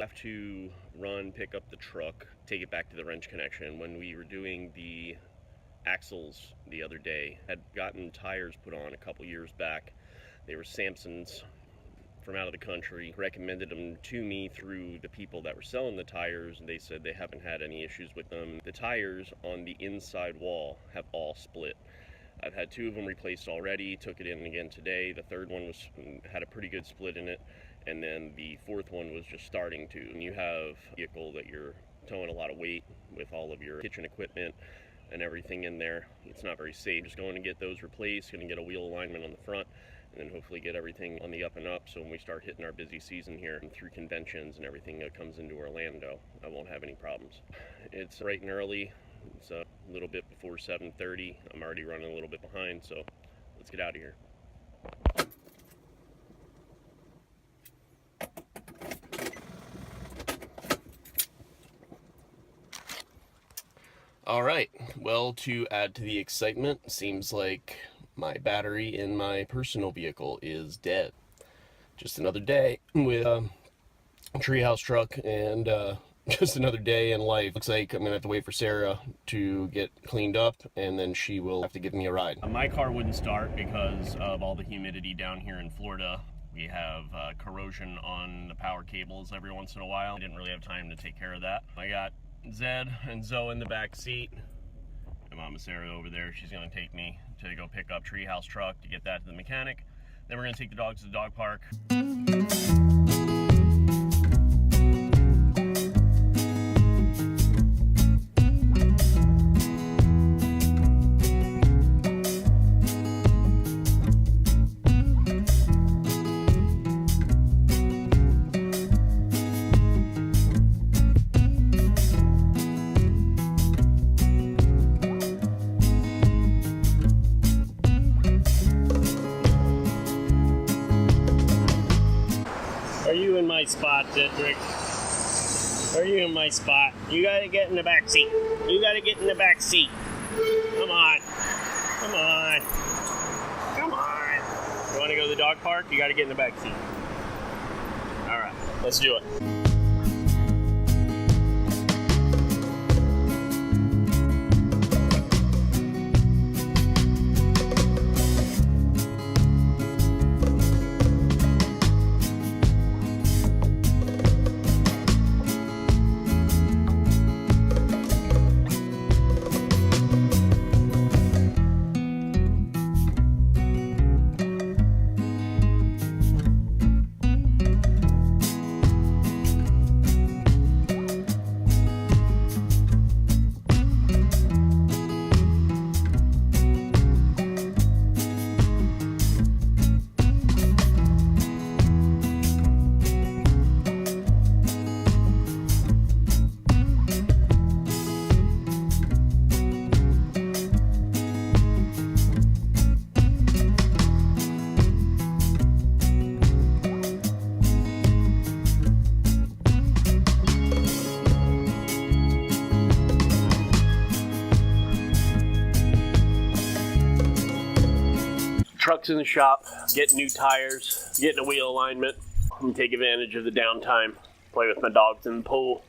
have to run, pick up the truck, take it back to the wrench connection. When we were doing the axles the other day, had gotten tires put on a couple years back. They were Samson's from out of the country, recommended them to me through the people that were selling the tires, and they said they haven't had any issues with them. The tires on the inside wall have all split. I've had 2 of them replaced already, took it in again today. The third one had a pretty good split in it, and then the 4th one was just starting to. And you have a vehicle that you're towing a lot of weight with all of your kitchen equipment and everything in there. It's not very safe. Just going to get those replaced, going to get a wheel alignment on the front, and then hopefully get everything on the up and up, so when we start hitting our busy season here and through conventions and everything that comes into Orlando, I won't have any problems. It's bright and early. It's a little bit before 7:30. I'm already running a little bit behind, so let's get out of here. All right, well, to add to the excitement, seems like my battery in my personal vehicle is dead. Just another day with a treehouse truck and just another day in life. Looks like I'm gonna have to wait for Sarah to get cleaned up, and then she will have to give me a ride. My car wouldn't start because of all the humidity down here in Florida. We have corrosion on the power cables every once in a while. I didn't really have time to take care of that. I got Zed and Zoe in the back seat. My mama Sarah over there, she's gonna take me to go pick up treehouse truck to get that to the mechanic. Then we're gonna take the dogs to the dog park. Are you in my spot, Cedric? Are you in my spot? You gotta get in the back seat. You gotta get in the back seat. Come on. Come on. Come on. You wanna go to the dog park? You gotta get in the back seat. All right, let's do it. Truck's in the shop, getting new tires, getting a wheel alignment. I'm gonna take advantage of the downtime, play with my dogs in the pool.